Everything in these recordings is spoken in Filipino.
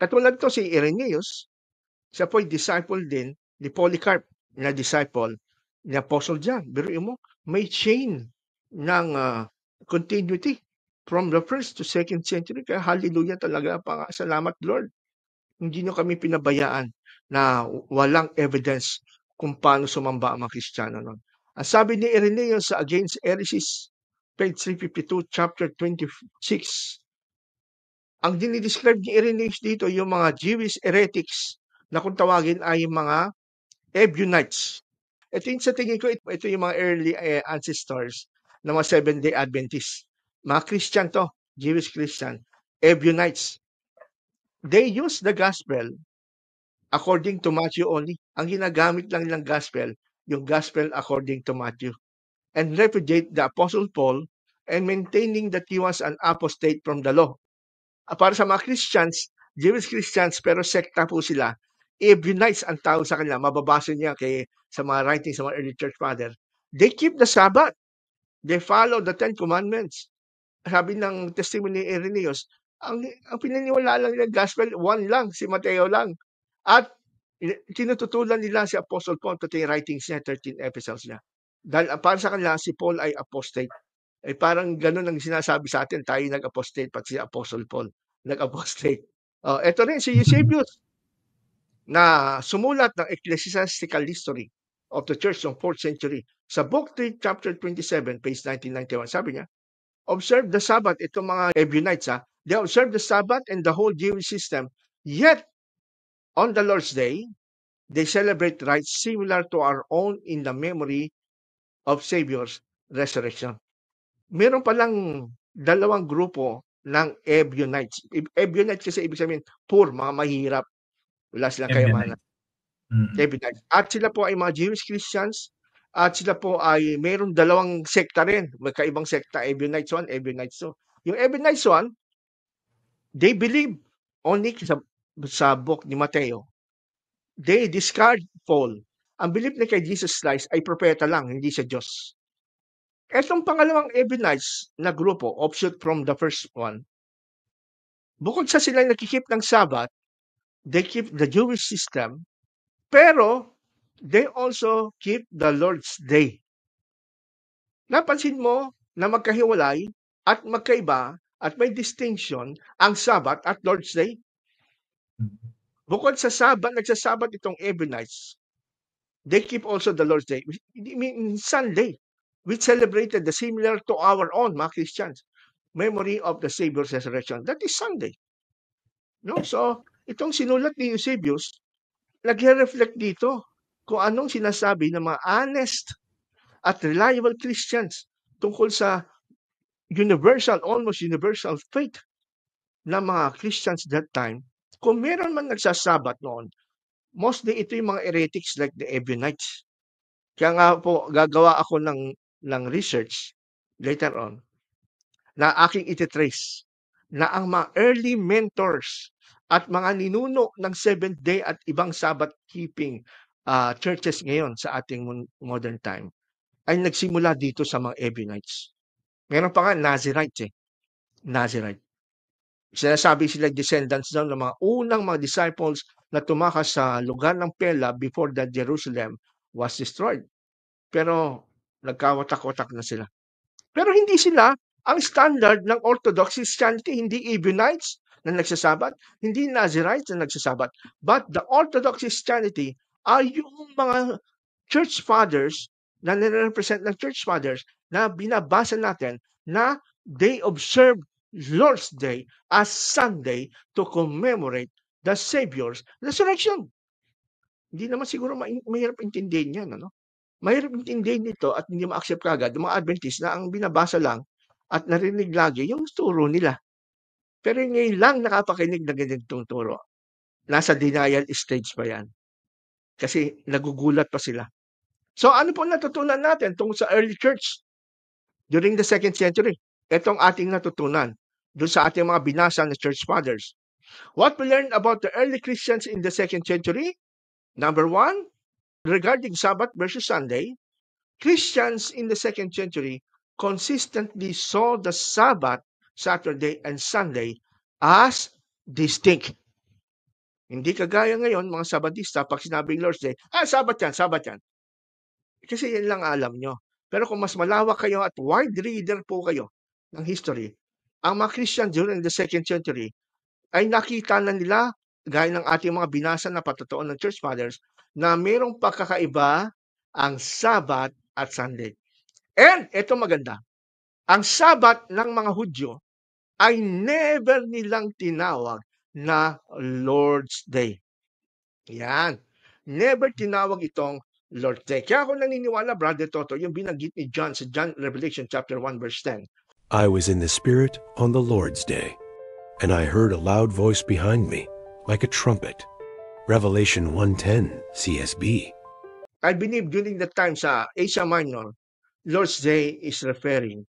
Katulad to si Irenaeus, siya po'y disciple din ni Polycarp na disciple ni Apostle John. Biruin mo, may chain ng continuity from the first to second century. Kaya hallelujah talaga, salamat Lord. Hindi nyo kami pinabayaan na walang evidence kung paano sumamba ang mga Kristiyano nun. Ang sabi ni Irenaeus sa Against Heresies, page 352, chapter 26, ang dinidescribe ni Irenaeus dito, yung mga Jewish heretics na kung tawagin ay mga Ebionites. Ito yung sa tingin ko, ito yung mga early ancestors ng mga Seventh-day Adventists. Mga Christian to, Jewish Christian, Ebionites. They use the gospel according to Matthew only. Ang ginagamit lang ng gospel, yung gospel according to Matthew. And repudiate the Apostle Paul and maintaining that he was an apostate from the law. Para sa mga Christians, Jewish Christians, pero sekta po sila. Ebionites ang tawag sa kanila. Mababasa niya sa mga writings sa mga early church father. They keep the Sabbath. They follow the Ten Commandments. Sabi ng testimony ni Irenaeus, ang pinaniwala lang ng gospel, one lang, si Mateo lang. At tinututulan nila si Apostle Paul, pati yung writings niya, 13 epistles niya. Dahil para sa kanila, si Paul ay apostate. Parang ganun ang sinasabi sa atin, tayo nag-apostate, pati si Apostle Paul nag-apostate. Ito rin si Eusebius na sumulat ng ecclesiastical history of the church ng 4th century. Sa book 3, chapter 27, page 1991, sabi niya, observe the Sabbath, itong mga Ebionites, they observe the Sabbath and the whole Jewish system, yet on the Lord's Day, they celebrate rites similar to our own in the memory of Savior's resurrection. Meron palang dalawang grupo ng Ebionites. Ebionites kasi ibig sabihin, poor, mga mahirap. Wala silang kayamanan. Ebionites. At sila po ay mga Jewish Christians at sila po ay mayroong dalawang sekta rin. Magkaibang sekta, Ebionites 1, Ebionites 2. Yung Ebionites 1, they believe only sa book ni Mateo. They discard Paul. Ang belief na kay Jesus Christ ay propeta lang, hindi siya Diyos. Etong pangalawang Ebionites na grupo, offshoot from the first one, bukod sa sila nakikip ng Sabbath, they keep the Jewish system, pero they also keep the Lord's Day. Napansin mo na magkahiwalay at magkaiba at may distinction ang Sabbath at Lord's Day? Bukod sa Sabbath, nagsasabat itong Ebionites, they keep also the Lord's Day. Sunday, we celebrated the similar to our own, mga Christians, memory of the Savior's resurrection. That is Sunday. No? So, itong sinulat ni Eusebius, nag-reflect dito kung anong sinasabi ng mga honest at reliable Christians tungkol sa universal, almost universal faith ng mga Christians that time. Kung meron man nagsasabat noon, mostly ito yung mga heretics like the Ebionites. Kaya nga po, gagawa ako ng research later on na aking ititrace na ang mga early mentors at mga ninuno ng Seventh Day at ibang Sabbath-keeping churches ngayon sa ating modern time ay nagsimula dito sa mga Ebionites. Meron pa nga Nazirites Nazirite. Sinasabi sila descendants daw ng mga unang mga disciples na tumakas sa lugar ng Pella before that Jerusalem was destroyed. Pero nagkawatak-watak na sila. Pero hindi sila ang standard ng Orthodox Christianity, hindi Ebionites na nagsasabat, hindi Nazirites na nagsasabat. But the Orthodox Christianity ay yung mga church fathers na nire-represent ng church fathers na binabasa natin na they observe Lord's Day as Sunday to commemorate the Savior's resurrection. Hindi naman siguro mahirap intindihin yan, ano? Mahirap intindihin nito at hindi ma-accept kagad ng mga Adventist na ang binabasa lang at narinig lagi yung turo nila. Pero ngayon lang nakapakinig na ganitong turo. Nasa denial stage pa yan. Kasi nagugulat pa sila. So ano po natutunan natin tungkol sa early church during the 2nd century? Itong ating natutunan doon sa ating mga binasa na church fathers. What we learned about the early Christians in the 2nd century? Number 1, regarding Sabbath versus Sunday, Christians in the 2nd century consistently saw the Sabbath, Saturday and Sunday as distinct. Hindi kagaya ngayon, mga Sabadista, pag sinabing Lord's Day, Sabat yan, Sabat yan. Kasi yan lang alam nyo. Pero kung mas malawak kayo at wide reader po kayo ng history, ang mga Christian during the 2nd century ay nakita na nila, gaya ng ating mga binasa na patotoo ng Church Fathers, na mayroong pagkakaiba ang Sabat at Sunday. And ito maganda, ang Sabat ng mga Hudyo ay never nilang tinawag na Lord's Day. Yan. Never tinawag itong Lord's Day. Kaya ako naniniwala, Brother Toto, yung binanggit ni John sa Revelation chapter 1 verse 10. I was in the Spirit on the Lord's day, and I heard a loud voice behind me, like a trumpet. Revelation 1:10 CSB. I believe during that time sa Asia Minor, Lord's Day is referring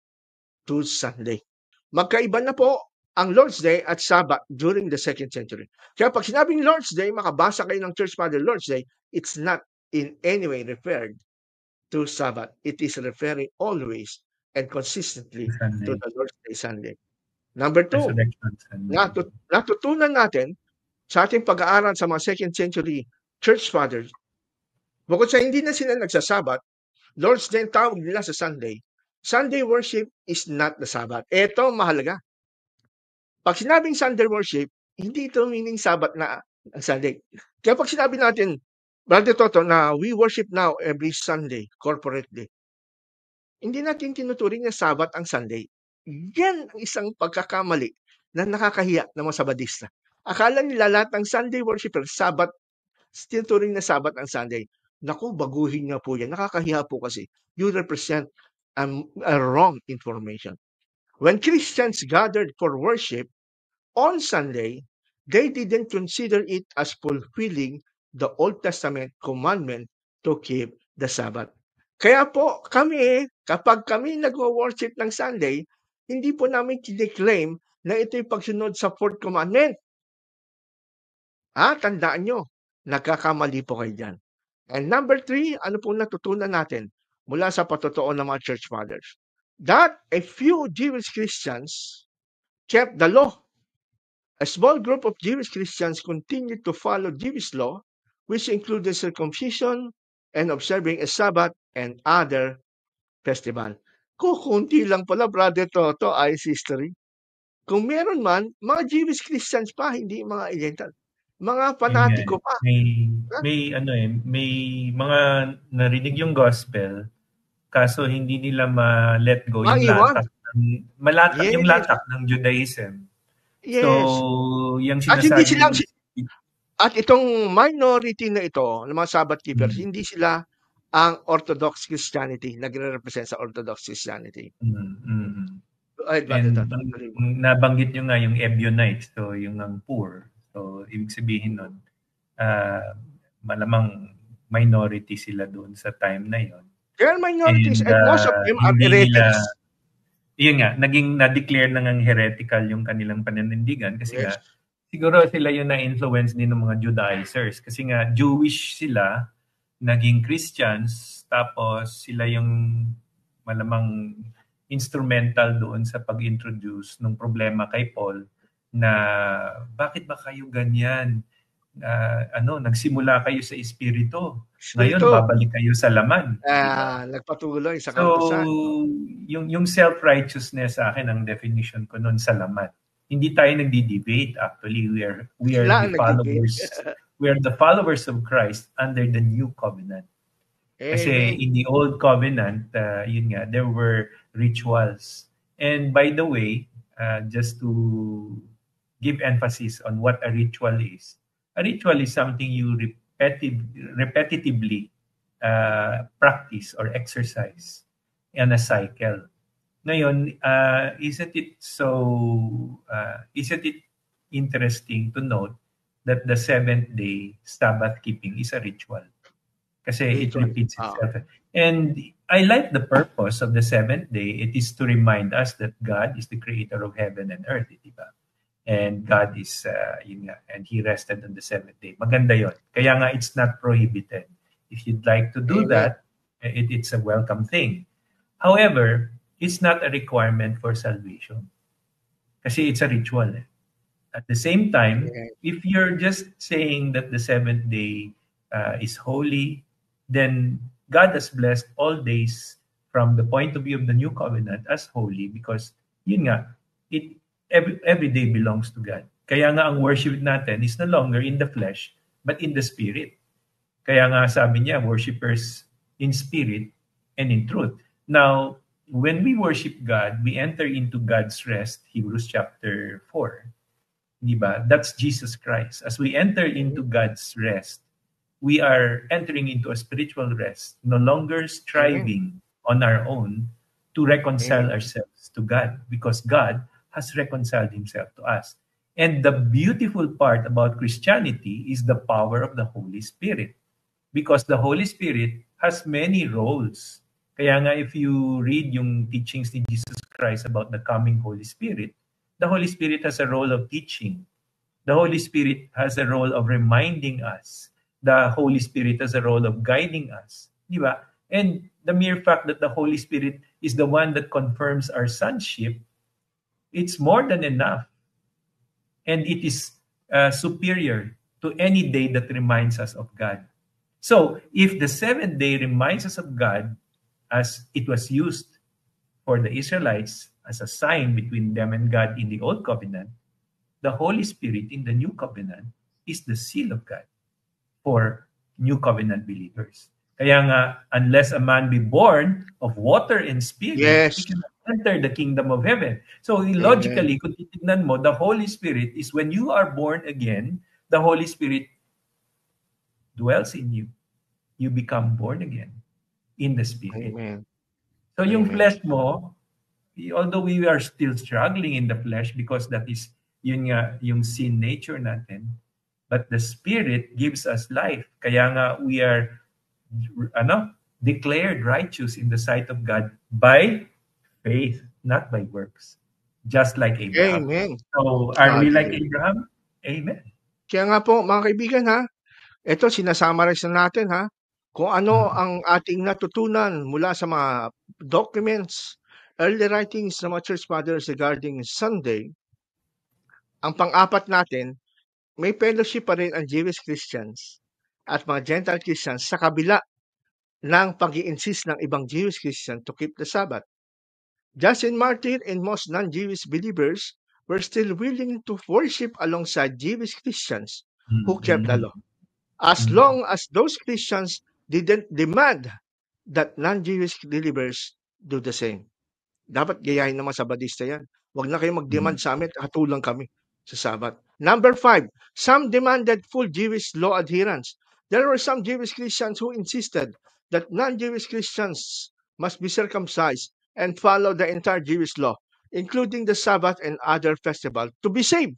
to Sunday. Magkaiba na po ang Lord's Day at Sabbath during the 2nd century. Kaya pag sinabing Lord's Day, makabasa kayo ng Church Father Lord's Day, it's not in any way referred to Sabbath. It is referring always and consistently to the Lord's Day Sunday. Number 2, natutunan natin sa ating pag-aaral sa mga 2nd century Church Fathers, bukod sa hindi na sila nagsasabat, Lord's Day tawag nila sa Sunday. Sunday worship is not the Sabbath. Ito mahalaga. Pag sinabing Sunday worship, hindi ito meaning Sabbath na ang Sunday. Kaya pag sinabi natin, Brother Toto, na we worship now every Sunday, corporately, hindi natin tinuturing na Sabbath ang Sunday. Yan ang isang pagkakamali na nakakahiya ng mga Sabadista. Akala nila lahat ng Sunday worshiper, Sabbath, tinuturing na Sabbath ang Sunday. Naku, baguhin nga po yan. Nakakahiya po kasi. You represent a wrong information. When Christians gathered for worship on Sunday, they didn't consider it as fulfilling the Old Testament commandment to keep the Sabbath. Kaya po kami, kapag kami nagwo-worship ng Sunday, hindi po namin kine-claim na ito'y pagsunod sa 4th commandment. Tandaan nyo, nagkakamali po kayo dyan. And number 3, ano po natutunan natin mula sa patotoo ng mga Church Fathers? That a few Jewish Christians kept the law. A small group of Jewish Christians continued to follow Jewish law, which included circumcision and observing a Sabbath and other festival. Kukunti lang pala, Brother Toto, ayos history. Kung meron man, mga Jewish Christians pa, hindi mga Oriental. Mga panatiko pa. May mga narinig yung gospel, kaso hindi nila ma-let go yung latak. Yung latak ng Judaism. Yes. So, yung sinasabi... At itong minority na ito, ng mga Sabbath keepers, hindi sila ang Orthodox Christianity, nagre-represent sa Orthodox Christianity. Nabanggit nyo nga yung Ebionites, so yung ang poor. So, ibig sabihin nun, malamang minority sila doon sa time na yon. They are minorities and most of them are heretics. Yun nga, na-declare na ngang heretical yung kanilang pananindigan kasi nga, siguro sila yung na-influence din ng mga Judaizers kasi nga Jewish sila, naging Christians, tapos sila yung malamang instrumental doon sa pag-introduce ng problema kay Paul na bakit ba kayo ganyan? Nagsimula kayo sa espiritu. Ngayon, babalik kayo sa laman. Nagpatuloy sa kautusan. So, yung self-righteousness sa akin, ang definition ko nun sa laman. Hindi tayo nagdi-debate. Actually, we are the followers. We are the followers of Christ under the new covenant. Kasi in the old covenant, yun nga, there were rituals. And by the way, just to give emphasis on what a ritual is something you repetitively practice or exercise in a cycle. Ngayon, isn't it interesting to note that the 7th day Sabbath keeping is a ritual? Kasi it repeats itself. And I like the purpose of the 7th day. It is to remind us that God is the creator of heaven and earth, diba? And God is, and He rested on the 7th day. Maganda yon. Kaya nga, it's not prohibited. If you'd like to do that, it's a welcome thing. However, it's not a requirement for salvation. Kasi it's a ritual. At the same time, Yeah. if you're just saying that the seventh day is holy, then God has blessed all days from the point of view of the new covenant as holy because yun nga, every day belongs to God. Kaya nga ang worship natin is no longer in the flesh, but in the spirit. Kaya nga sabi niya, worshipers in spirit and in truth. Now, when we worship God, we enter into God's rest, Hebrews chapter 4. Diba? That's Jesus Christ. As we enter into God's rest, we are entering into a spiritual rest, no longer striving on our own to reconcile ourselves to God because God has reconciled himself to us. And the beautiful part about Christianity is the power of the Holy Spirit because the Holy Spirit has many roles. Kaya nga if you read yung teachings ni Jesus Christ about the coming Holy Spirit, the Holy Spirit has a role of teaching. The Holy Spirit has a role of reminding us. The Holy Spirit has a role of guiding us. Di ba? And the mere fact that the Holy Spirit is the one that confirms our sonship, it's more than enough. And it is superior to any day that reminds us of God. So, if the seventh day reminds us of God, as it was used for the Israelites as a sign between them and God in the Old Covenant, the Holy Spirit in the New Covenant is the seal of God for New Covenant believers. Kaya nga, unless a man be born of water and spirit, he cannot enter the kingdom of heaven. So logically, kung titignan mo, the Holy Spirit is when you are born again, the Holy Spirit dwells in you. You become born again in the Spirit. Amen. So yung flesh mo, although we are still struggling in the flesh because that is yun nga yung sin nature natin, but the Spirit gives us life. Kaya nga we are declared righteous in the sight of God by faith, not by works. Just like Abraham. Amen. So are we like Abraham? Amen. Kaya nga po mga kaibigan ha, ito sinasummarize na natin ha, kung ano ang ating natutunan mula sa mga documents, early writings ng mga church fathers regarding Sunday. Ang pang-apat natin, may fellowship pa rin ang Jewish Christians at mga Gentile Christians sa kabila ng pag-i-insist ng ibang Jewish Christian to keep the Sabbath. Justin Martyr and most non-Jewish believers were still willing to worship alongside Jewish Christians who kept the law, as long as those Christians didn't demand that non-Jewish believers do the same. Dapat gayahin naman Sabadista yan. Huwag na kayo mag-demand sa amin, hatulang kami sa Sabbath. Number 5, some demanded full Jewish law adherence. There were some Jewish Christians who insisted that non-Jewish Christians must be circumcised and follow the entire Jewish law, including the Sabbath and other festivals, to be saved.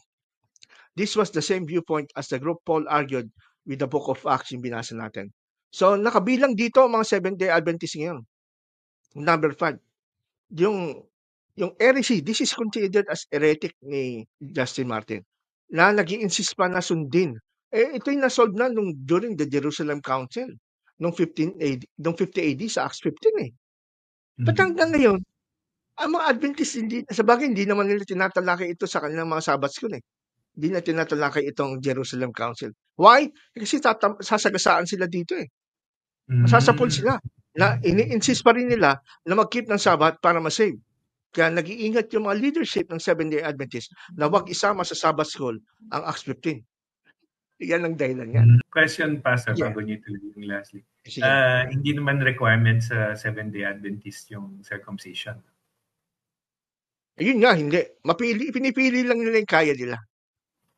This was the same viewpoint as the group Paul argued with the book of Acts yung binasa natin. So, nakabilang dito mga Seventh-day Adventists ngayon. Number 5, yung heresy, this is considered as heretic ni Justin Martin, na nag-i-insist pa na sundin. Ito'y nasolve na during the Jerusalem Council, nung 50 AD sa Acts 15 But hanggang ngayon, ang mga Adventists, hindi naman nila tinatalakay ito sa kanilang mga Sabbath school Hindi na tinatalakay itong Jerusalem Council. Why? Kasi sasagasaan sila dito Masasapol sila. Na ini-insist pa rin nila na mag-keep ng Sabbath para ma-save. Kaya nag-iingat yung mga leadership ng Seventh-day Adventists na huwag isama sa Sabbath school ang Acts 15. Yan ang dahilan yan. Question, Pastor, bago niyo tuloy yung lastly. Hindi naman requirement sa Seventh-day Adventist yung circumcision. Ayun nga, hindi. Pinipili lang nila yung kaya nila.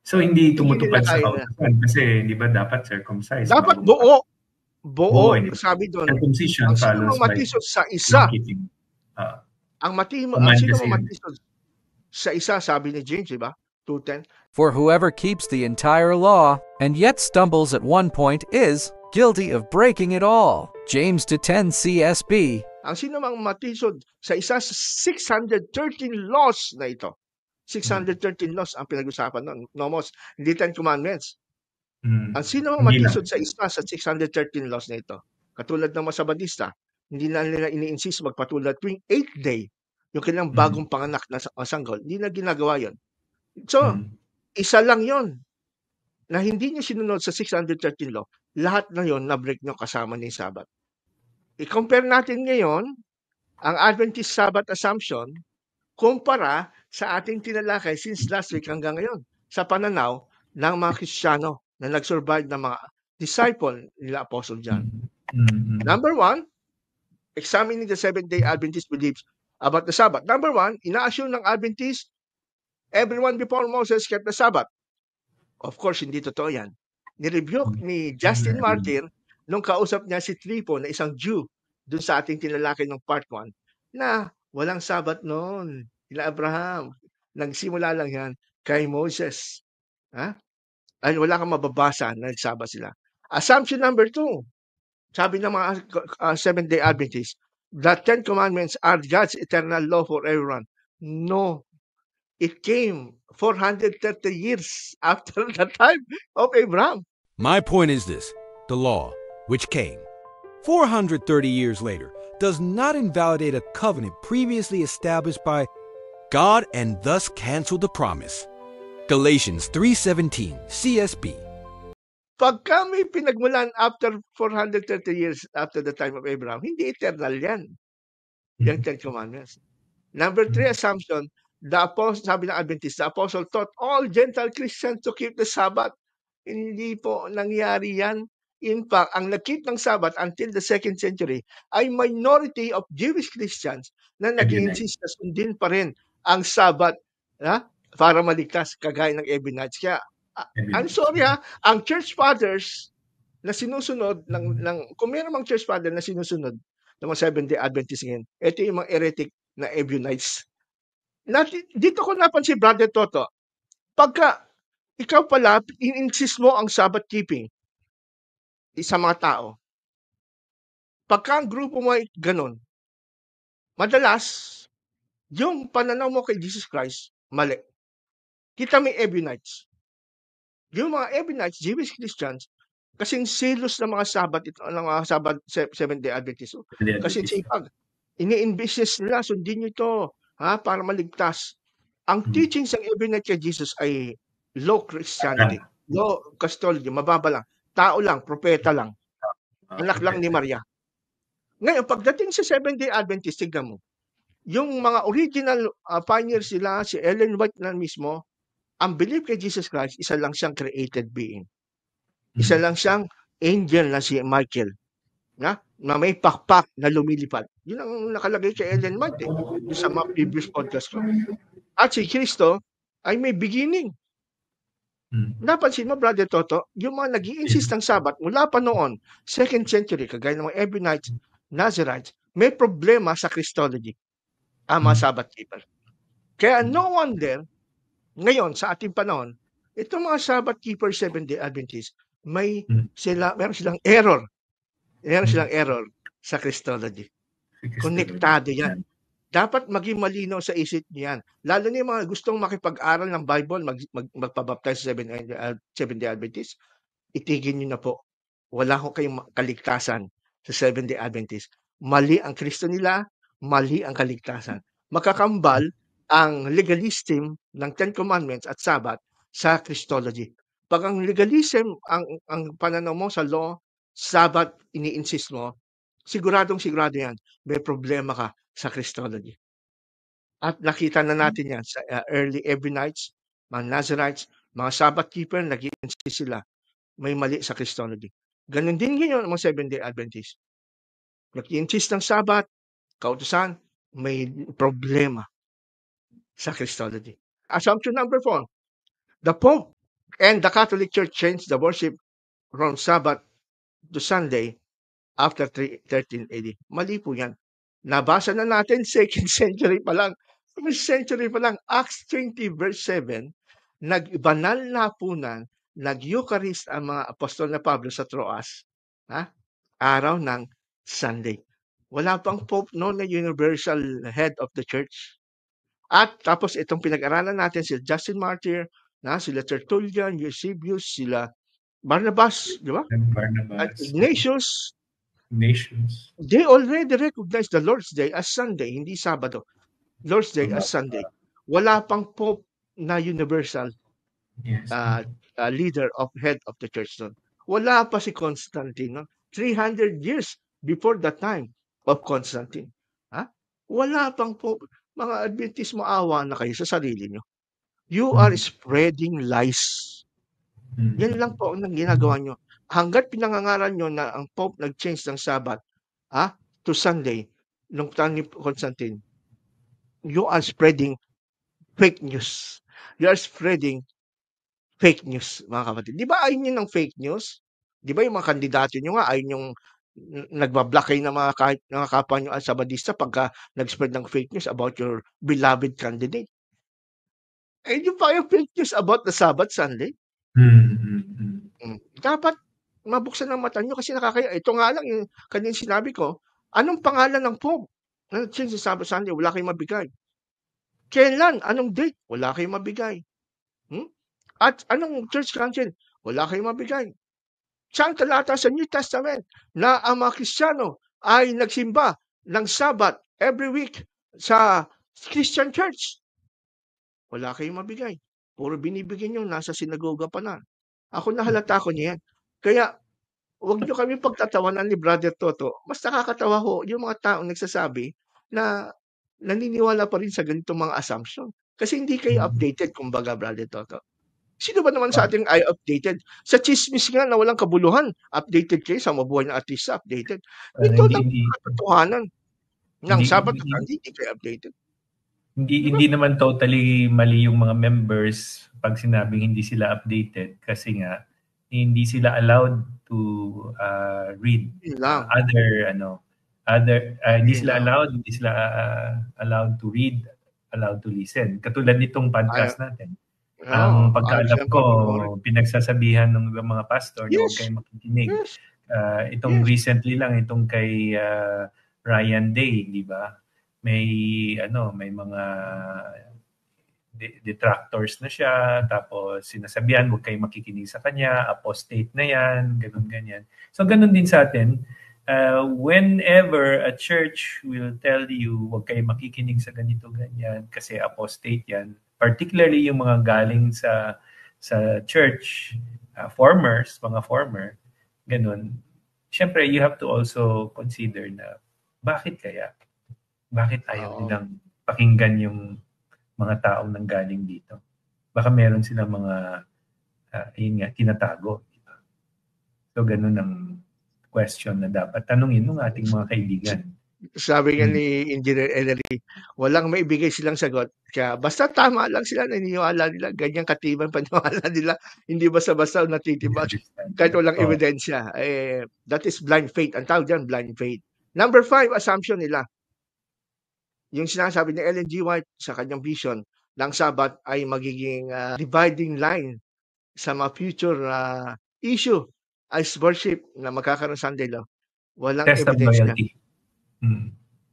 So, hindi tumutupad sa kautusan kasi, di ba, dapat circumcised? Dapat buo. Sabi doon. Circumcision follows by matisod sa isa. Ang sino matisod sa isa, sabi ni James, di ba? 2:10. For whoever keeps the entire law and yet stumbles at one point is guilty of breaking it all. James 2:10 CSB. Ang sino mang matisod sa isa sa 613 laws na ito. 613 laws ang pinag-usapan noon. Nomos, hindi 10 commandments. Ang sino mang matisod sa isa sa 613 laws na ito, katulad ng mga Sabadista, hindi na nila ini-insist magpatulad tuwing 8th day, yung kanilang bagong panganak na sanggol, hindi na ginagawa yon. So, Isa lang yon na hindi niyo sinunod sa 613 law. Lahat na yon na-break niyo kasama ni Sabbath. I-compare natin ngayon ang Adventist Sabbath assumption kumpara sa ating tinalakay since last week hanggang ngayon sa pananaw ng mga Kristiyano na nag-survive ng mga disciple nila Apostle John. Number one, examining the Seventh-day Adventist beliefs about the Sabbath. Number one, ina-assume ng Adventist, everyone before Moses kept the Sabbath. Of course, hindi totoo yan. Nirebuke ni Justin Martyr nung kausap niya si Trypho na isang Jew dun sa ating tinalakay ng part 1 na walang Sabbath noon. Ila Abraham. Nagsimula lang yan kay Moses. Ay, wala kang mababasa na nagsabat sila. Assumption number 2. Sabi ng mga Seventh-day Adventists, the Ten Commandments are God's eternal law for everyone. No. It came 430 years after the time of Abraham. My point is this. The law, which came 430 years later, does not invalidate a covenant previously established by God and thus cancel the promise. Galatians 3:17 CSB. Pagka may pinagmulan after 430 years after the time of Abraham, hindi eternal yan. Yung Ten Commandments. Number 3 assumption, the apostle, sabi ng Adventist, the apostle taught all Gentile Christians to keep the Sabbath. Hindi po nangyari yan. In fact, ang nag-keep ng Sabbath until the 2nd century ay minority of Jewish Christians na nag-insist na sundin pa rin ang Sabbath para maligtas, kagaya ng Ebionites. Kaya, I'm sorry ang church fathers na sinusunod kung meron mang church father na sinusunod ng mga Seventh-day Adventists ngayon, ito yung mga heretic na Ebionites. Dito ko napansin, Brother Toto, pagka ikaw pala, in-insist mo ang Sabbath keeping sa mga tao, pagka ang grupo mo ay ganun, madalas, yung pananaw mo kay Jesus Christ, mali. Kita may Ebionites. Yung mga Ebionites, Jewish Christians, kasing selos ng mga Sabbath, ng mga Sabbath Seventh-day Adventists. Kasi sipag, ini-invest nila, sundin nyo ito, para maligtas. Ang teachings ng Ebionite kay Jesus ay low Christianity, low Christology, mababa lang, tao lang, propeta lang, anak lang ni Maria. Ngayon, pagdating sa Seventh-day Adventist, tignan mo, yung mga original pioneers sila, si Ellen White na mismo, ang belief kay Jesus Christ, isa lang siyang created being. Isa lang siyang angel na si Michael, na may pakpak na lumilipad. Yun ang nakalagay kay Ellen White sa mga previous podcast ko. At si Kristo ay may beginning. Napansin mo, Brother Toto, yung mga nag-i-insist ng Sabbath mula pa noon, 2nd century, kagaya ng mga Ebionites, Nazarites, may problema sa Christology, ang mga Sabbath keeper. Kaya no wonder, ngayon, sa ating panahon, itong mga Sabbath keeper Seventh-day Adventists, meron silang error. Meron silang error sa Christology. Konektado yan. Dapat maging malinaw sa isip niyan. Lalo na yung mga gustong makipag-aral ng Bible, magpabaptize sa Seventh-day Adventists, itigin nyo na po. Wala ko kayong kaligtasan sa Seventh-day Adventists. Mali ang Kristo nila, mali ang kaligtasan. Makakambal ang legalism ng Ten Commandments at Sabbath sa Christology. Pag ang legalism, ang pananaw mo sa law, Sabbath, ini-insist mo, siguro yan, may problema ka sa Christology. At nakita na natin yan sa early Ebionites, mga Nazarites, mga Sabbath keeper, nag-i-insist sila, may mali sa Christology. Ganon din ngayon ang mga Seventh-day Adventists. Nag-i-insist ng Sabbath, kautusan, may problema sa Christology. Assumption number 4, the Pope and the Catholic Church changed the worship from Sabbath to Sunday after 13 AD. Mali po yan. Nabasa na natin 2nd century pa lang. 1st century pa lang, Acts 20 verse 7, nagbanal na hapunan, nag-Eucharist ang mga apostol na Pablo sa Troas, araw ng Sunday. Wala pang Pope noon na universal head of the church. At tapos itong pinag-aralan natin si Justin Martyr, sila Tertullian, Eusebius, sila Barnabas, di ba? At Ignatius. They already recognize the Lord's Day as Sunday, hindi Sabado. Lord's Day as Sunday. Wala pang Pope na universal. Yes. leader head of the church doon. Wala pa si Constantine, no? 300 years before the time of Constantine. Ha? Wala pang po, mga Adventist, maawa na kayo sa sarili nyo. You are spreading lies. Yan lang po ang ginagawa nyo. Hanggat pinangangaral nyo na ang Pope nag-change ng Sabbath to Sunday, nung time ni Constantine, you are spreading fake news. You are spreading fake news, mga kapatid. Di ba ayaw nyo ng fake news? Di ba yung mga kandidato nyo nga, ayaw yung nagbablock kayo ng mga kapwa nyo Sabadista pagka nag-spread ng fake news about your beloved candidate. Eh, yung pa yung fake news about the Sabbath Sunday? Dapat mabuksan ang mata nyo kasi nakakaya. Ito nga lang yung kanina sinabi ko, anong pangalan ng Pope? Since Sabbath Sunday, wala kayong mabigay. Kailan? Anong date? Wala kayong mabigay. At anong church council? Wala kayong mabigay. Saan talata sa New Testament na ang mga Kristiyano ay nagsimba ng Sabbath every week sa Christian church? Wala kayong mabigay. Puro binibigyan nyo, nasa sinagoga pa na. Ako nahalata ko niyan. Kaya, huwag nyo kami pagtatawanan ni Brother Toto. Mas nakakatawa ho yung mga taong nagsasabi na naniniwala pa rin sa ganitong mga assumption. Kasi hindi kayo updated, kumbaga, Brother Toto. Sino ba naman sa ating ay updated? Sa chismis nga na walang kabuluhan, updated kayo. Sa mabuhay na artista, updated. Ito lang katotohanan ng Sabbath at hindi kayo updated. Hindi naman totally mali yung mga members pag sinabing hindi sila updated kasi nga hindi sila allowed to read hindi sila allowed to read, allowed to listen. Katulad nitong podcast natin. Ang pagkaalam ko, pinagsasabihan ng mga pastor na huwag kayong makikinig. Itong recently lang, itong kay Ryan Day, di ba? May mga detractors na siya, tapos sinasabihan, huwag kayong makikinig sa kanya, apostate na yan, ganyan. So, ganun din sa atin. Whenever a church will tell you, huwag kayong makikinig sa ganito, ganyan, kasi apostate yan, particularly yung mga galing sa church, mga former, ganun. Siyempre, you have to also consider na bakit ayaw nilang pakinggan yung mga taong nanggaling dito? Baka meron silang mga tinatago. Diba? So, ganun ang question na dapat tanungin ng ating mga kaibigan. Sabi nga ni Engineer Ellery, walang maibigay silang sagot. Kaya basta tama lang sila, naniniwala nila, ganyan katibang paniwala nila, hindi basta-basta natitibag kahit walang ebidensya. That is blind faith. Ang tawag dyan, blind faith. Number 5, assumption nila. Yung sinasabi ni Ellen G. White sa kanyang vision ng Sabbath ay magiging dividing line sa mga future issue as worship na magkakaroon Sunday law. Walang evidence na.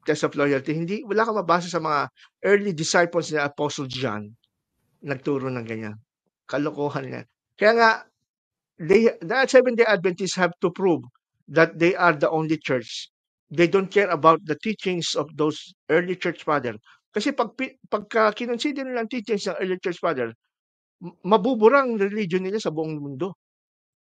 Test of loyalty. Wala ka mabasa sa mga early disciples ni Apostle John nagturo ng ganyan. Kalokohan yan. Kaya nga, the Seventh-day Adventists have to prove that they are the only church. They don't care about the teachings of those early church fathers. Kasi pagka kinonsider nila ang teachings ng early church fathers, mabuburang religion nila sa buong mundo.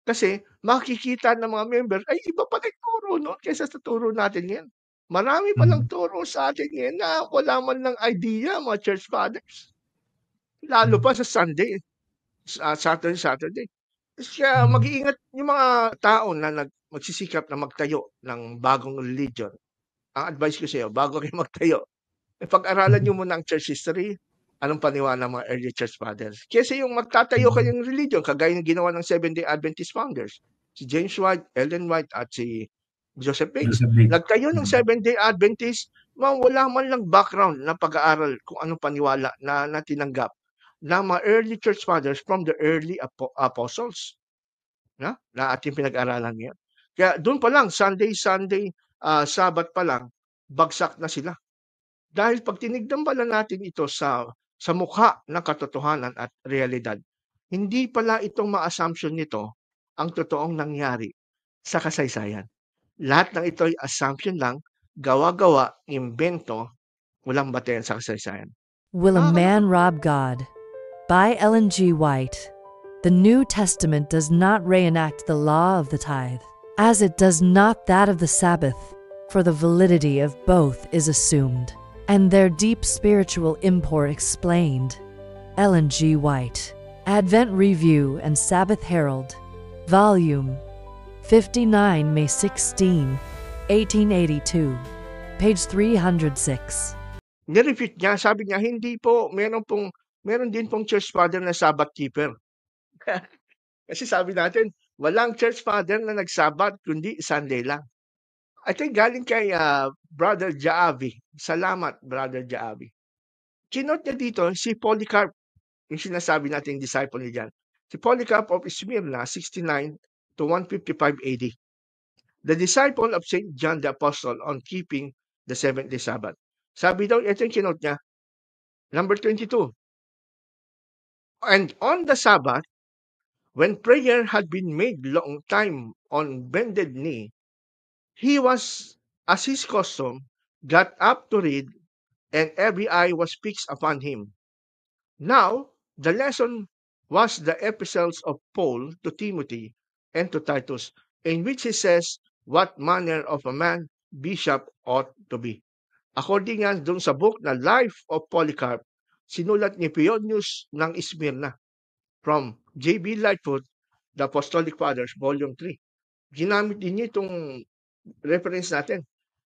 Kasi makikita ng mga member, ay iba pa nagturo no? Kaysa sa turo natin ngayon. Marami palang turo sa atin ngayon na wala man lang idea, mga church fathers. Lalo pa sa Sunday, Saturday. Kaya mag-iingat yung mga tao na magsisikap na magtayo ng bagong religion. Ang advice ko sa iyo, bago kayo magtayo, pag-aralan nyo muna ang church history, anong paniwala ng mga early church fathers. Kasi yung magtatayo kayong religion, kagaya ng ginawa ng Seventh-day Adventist founders, si James White, Ellen White, at si Joseph Bates. Nagtayo ng Seventh-day Adventist, wala man lang background na pag-aaral kung anong paniwala na tinanggap ng mga early church fathers from the early apostles na ating pinag-aralan ngayon. Kaya doon pa lang, Sunday, Sabbath pa lang, bagsak na sila. Dahil pag tinignan pala natin ito sa mukha ng katotohanan at realidad, hindi pala itong mga assumption nito ang totoong nangyari sa kasaysayan. Lahat ng ito ay assumption lang, gawa-gawa, imbento, walang batayan sa kasaysayan. Will a Man Rob God? By Ellen G. White. The New Testament does not reenact the law of the tithe, as it does not that of the Sabbath, for the validity of both is assumed, and their deep spiritual import explained. Ellen G. White, Advent Review and Sabbath Herald, Volume 59, May 16, 1882, page 306. Nirefute niya, sabi niya, hindi po, meron din pong church father na Sabbath keeper. Kasi sabi natin, walang church father na nagsabat, kundi Sunday lang. I think galing kay Brother Jaavi. Salamat, Brother Jaavi. Kinote niya dito, si Polycarp, yung sinasabi natin disciple niya dyan. Si Polycarp of Smyrna, 69 to 155 AD. The disciple of St. John the Apostle on keeping the seventh-day Sabbath. Sabi daw, ito yung kinote niya, number 22. And on the Sabbath, when prayer had been made long time on bended knee, he was, as his custom, got up to read, and every eye was fixed upon him. Now, the lesson was the epistles of Paul to Timothy and to Titus, in which he says what manner of a man bishop ought to be. According nga dun sa book na Life of Polycarp, sinulat ni Pionius ng Smyrna from J.B. Lightfoot, The Apostolic Fathers, Volume 3. Ginamit din niya itong reference natin,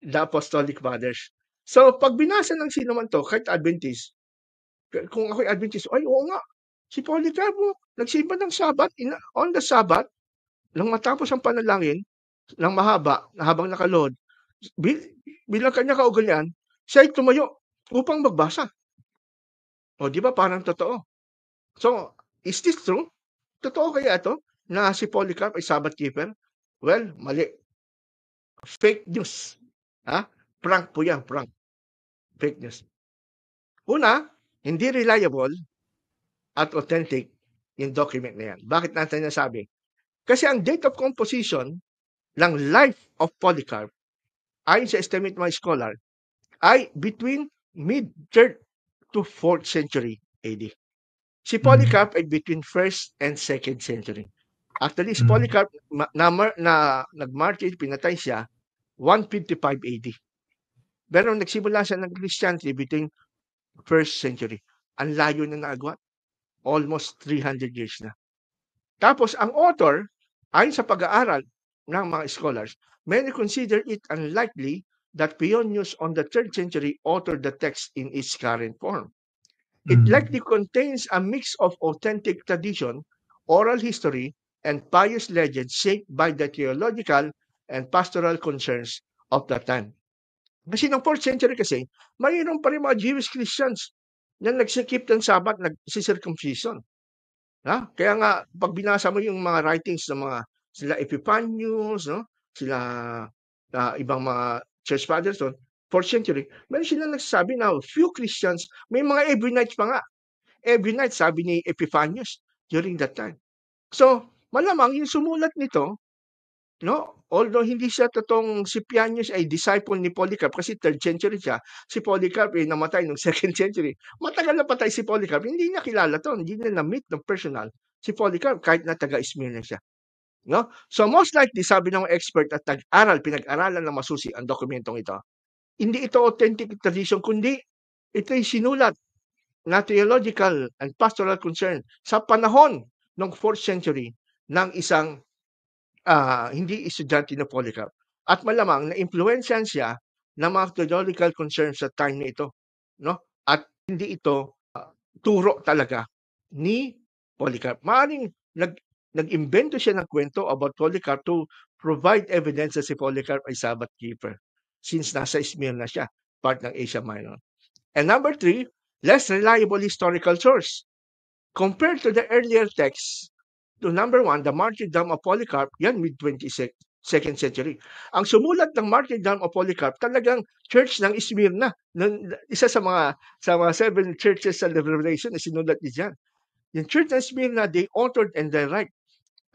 The Apostolic Fathers. So, pag binasa ng sino man to, kahit Adventist, kung ako'y Adventist, ay oo nga, si Polycarp, nagsimba ng Sabbath, on the Sabbath, nang matapos ang panalangin, ng mahaba, habang nakalohod, bilang kanya kaugalian, siya ay tumayo upang magbasa. O, di ba? Parang totoo. So, is this true? Totoo kaya ito na si Polycarp ay Sabbath keeper? Well, mali. Fake news. Prank po yan, prank. Fake news. Una, hindi reliable at authentic yung document na yan. Bakit natin nasabi? Kasi ang date of composition ng Life of Polycarp, ayon sa estimate mga scholar, ay between mid-3rd to 4th century AD. Si Polycarp ay between 1st and 2nd century. Actually, si Polycarp, nag-martyr, pinatay siya, 155 AD. Pero nagsimula siya ng Christianity between 1st century. Ang layo na naagwat. Almost 300 years na. Tapos, ang author, ayon sa pag-aaral ng mga scholars, many consider it unlikely that Pionius on the 3rd century authored the text in its current form. It likely contains a mix of authentic tradition, oral history, and pious legends shaped by the theological and pastoral concerns of that time. Kasi ng 4th century kasi, mayroon pa rin mga Jewish Christians na nagsikip ng Sabbath, nagsisircumcision. Kaya nga, pag binasa mo yung mga writings ng mga sila Epiphanius, sila ibang mga church fathers, 4th century, meron sila nagsasabi na few Christians, may mga every night pa nga. Every night, sabi ni Epiphanius during that time. So, malamang yung sumulat nito, although hindi siya totoong si Pionius ay disciple ni Polycarp kasi 3rd century siya, si Polycarp ay namatay noong 2nd century. Matagal na patay si Polycarp, hindi niya kilala to, hindi niya na-meet ng personal si Polycarp kahit na taga-Smyrna siya. So most likely, sabi ng expert at pinag-aralan ng masusi ang dokumentong ito, hindi ito authentic tradition, kundi ito'y sinulat na theological and pastoral concern sa panahon ng 4th century ng isang hindi estudyante na Polycarp. At malamang na-influensyan siya ng mga theological concerns sa time na ito. At hindi ito turo talaga ni Polycarp. Maaaring nag-imbento siya ng kwento about Polycarp to provide evidence na si Polycarp ay Sabbath keeper since nasa Smyrna siya, part ng Asia Minor. And number 3, less reliable historical source. Compared to the earlier texts, to number 1, the martyrdom of Polycarp, yan mid-22nd century. Ang sumulat ng martyrdom of Polycarp, talagang church ng Smyrna. Isa sa mga 7 churches sa Revelation na sinulat niya dyan. Yung church ng Smyrna, they authored and they write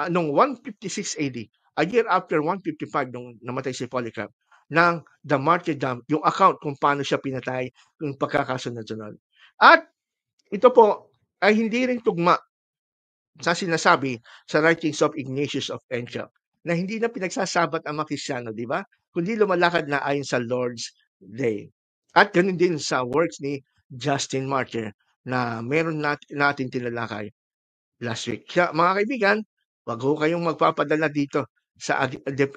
noong 156 AD, a year after 155 nung namatay si Polycarp, ng the martyrdom, yung account kung paano siya pinatay, yung pagkakasunod-sunod. At ito po ay hindi rin tugma sa sinasabi sa writings of Ignatius of Antioch na hindi na pinagsasabat ang mga Kristiyano, di ba? Kundi lumalakad na ayon sa Lord's Day. At ganun din sa works ni Justin Martyr na meron natin tinalakay last week. Kaya mga kaibigan, wag ho kayong magpapadala dito sa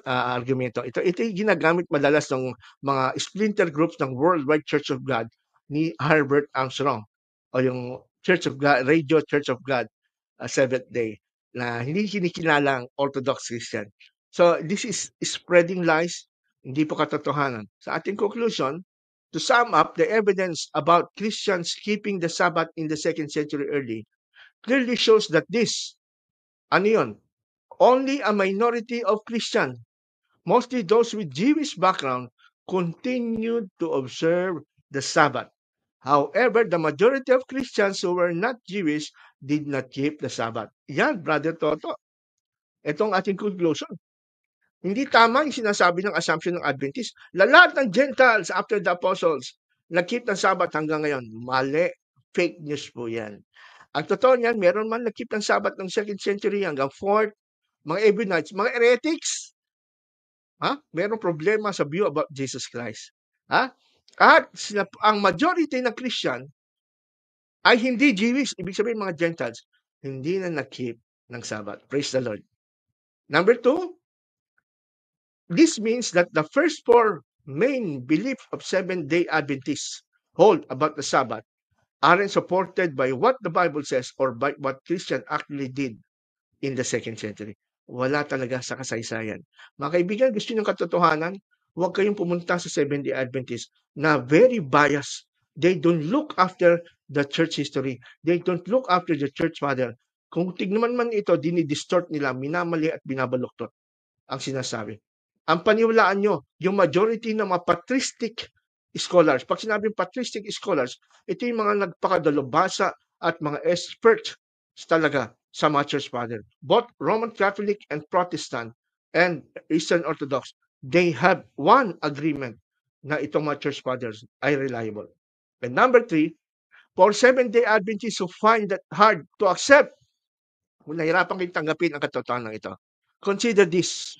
argumento. Ito yung ginagamit madalas ng mga splinter groups ng Worldwide Church of God ni Herbert Armstrong o yung Church of God, Radio Church of God, Seventh Day, na hindi kinikilalang Orthodox Christian. So this is spreading lies, hindi po katotohanan. Sa ating conclusion, to sum up, the evidence about Christians keeping the Sabbath in the 2nd century early clearly shows that this, only a minority of Christians, mostly those with Jewish background, continued to observe the Sabbath. However, the majority of Christians who were not Jewish did not keep the Sabbath. Yan, Brother Toto. Itong ating conclusion. Hindi tama yung sinasabi ng assumption ng Adventist. Lahat ng Gentiles after the Apostles, nag-keep ng Sabbath hanggang ngayon. Mali. Fake news po yan. Ang totoo niyan, meron man nag-keep ng Sabbath ng 2nd century hanggang 4th, mga Ebionites, mga heretics. Meron problema sa view about Jesus Christ. At ang majority ng Christian ay hindi Jewish, ibig sabihin mga Gentiles, hindi na nag-keep ng Sabbath. Praise the Lord. Number 2, this means that the first 4 main beliefs of Seventh-day Adventists hold about the Sabbath aren't supported by what the Bible says or by what Christians actually did in the 2nd century. Wala talaga sa kasaysayan. Mga kaibigan, gusto nyo ng katotohanan? Huwag kayong pumunta sa Seventh-day Adventists na very biased. They don't look after the church history. They don't look after the church father. Kung tignan man ito, dinidistort nila, minamali at binabaluktot ang sinasabi. Ang paniwalaan nyo, yung majority ng mga patristic scholars, pag sinabing patristic scholars, ito yung mga nagpakadalubhasa at mga expert talaga sa mga church father. Both Roman Catholic and Protestant and Eastern Orthodox, they have one agreement na itong mga church fathers ay reliable. And number 3, for Seventh-day Adventists who find that hard to accept, kung nahirapan kayong tanggapin ang katotohanan ito, consider this.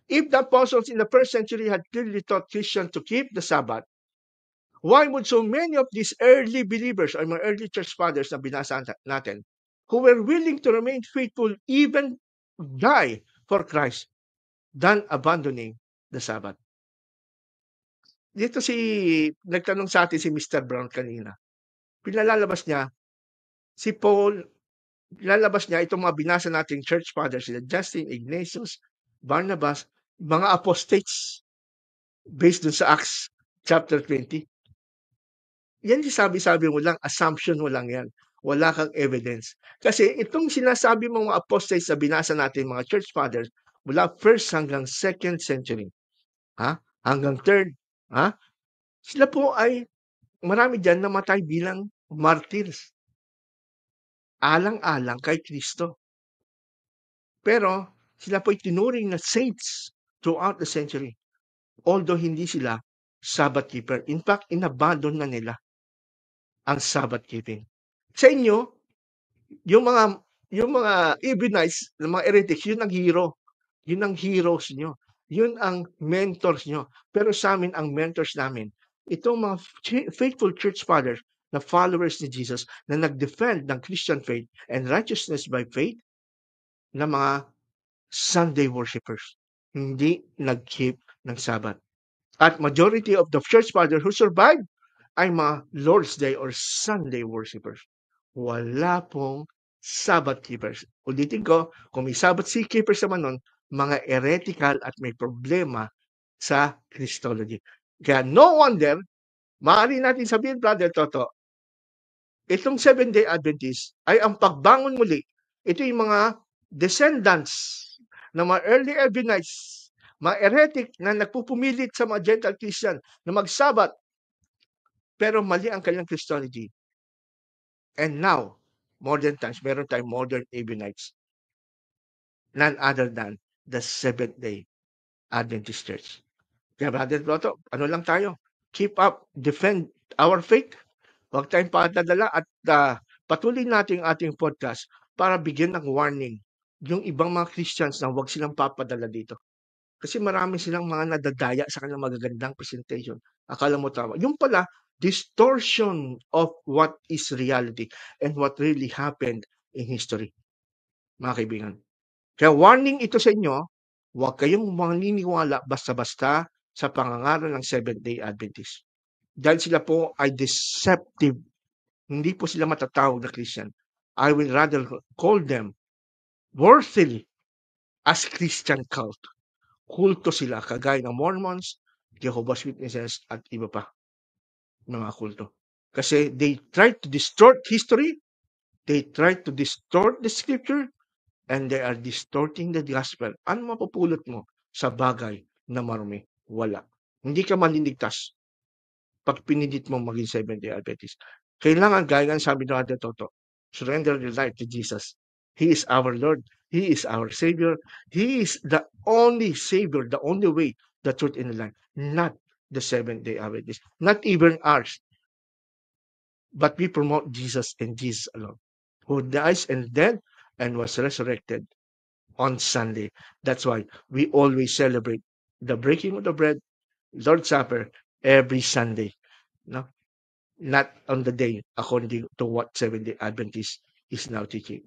If the apostles in the 1st century had clearly taught Christians to keep the Sabbath, why would so many of these early believers or mga early church fathers na binasa natin, who were willing to remain faithful even die for Christ, than abandoning the Sabbath? Dito nagtanong sa atin si Mr. Brown kanina. Pinalalabas niya, si Paul, pinalabas niya itong mga binasa nating church fathers, sila Justin, Ignatius, Barnabas, mga apostates, based dun sa Acts chapter 20. Yan sabi-sabi mo lang, assumption mo lang yan. Wala kang evidence. Kasi itong sinasabi mong mga apostates na binasa natin, mga church fathers, mula 1st hanggang 2nd century, hanggang 3rd, sila po ay, marami dyan namatay bilang martyrs. Alang-alang kay Kristo. Pero, sila po ay tinuring na saints throughout the century. Although hindi sila Sabbath keeper. In fact, inabandon na nila ang Sabbath keeping. Sa inyo, yung mga Ebionites, mga heretics, yun ang hero. Yun ang heroes nyo. Yun ang mentors nyo. Pero sa amin, ang mentors namin, itong mga faithful church fathers na followers ni Jesus na nag-defend ng Christian faith and righteousness by faith na mga Sunday worshipers. Hindi nag-keep ng Sabbath. At majority of the church fathers who survived ay mga Lord's Day or Sunday worshipers. Wala pong Sabbath keepers. Ulitin ko, kung may Sabbath keepers naman nun, mga heretical at may problema sa Christology. Kaya no wonder, maaari natin sabihin, Brother Toto, itong Seventh-day Adventist ay ang pagbangon muli. Ito yung mga descendants ng mga early Ebionites, mga heretic na nagpupumilit sa mga Gentile Christian na mag-Sabbath, pero mali ang kanilang Christology. And now, modern times, meron tayong modern Ebionites. None other than the Seventh-day Adventist Church. Kaya Brother Toto, ano lang tayo? Keep up, defend our faith. Huwag tayong patadala at patuloy natin ating podcast para bigyan ng warning yung ibang mga Christians na huwag silang papadala dito. Kasi marami silang mga nadadaya sa kanilang magagandang presentation. Akala mo tama. Yung pala, distortion of what is reality and what really happened in history. Mga kaibigan. Kaya warning ito sa inyo, huwag kayong maniniwala basta-basta sa pangangaral ng Seventh-day Adventist. Dahil sila po ay deceptive. Hindi po sila matatawag na Christian. I will rather call them worthily as Christian cult. Kulto sila, kagaya ng Mormons, Jehovah's Witnesses, at iba pa mga kulto. Kasi they try to distort history, they try to distort the scripture, and they are distorting the gospel. Ano mapupulot mo sa bagay na marumi? Wala. Hindi ka maliligtas pag pinidit mo maging Seventh-day Adventist. Kailangan, gaya ng sabi ng Ate Toto, surrender your life to Jesus. He is our Lord. He is our Savior. He is the only Savior, the only way, the truth, and the life. Not the Seventh-day Adventist. Not even ours. But we promote Jesus and Jesus alone, who dies and dead and was resurrected on Sunday. That's why we always celebrate the breaking of the bread, Lord's Supper, every Sunday. No? Not on the day according to what Seventh-day Adventist is now teaching.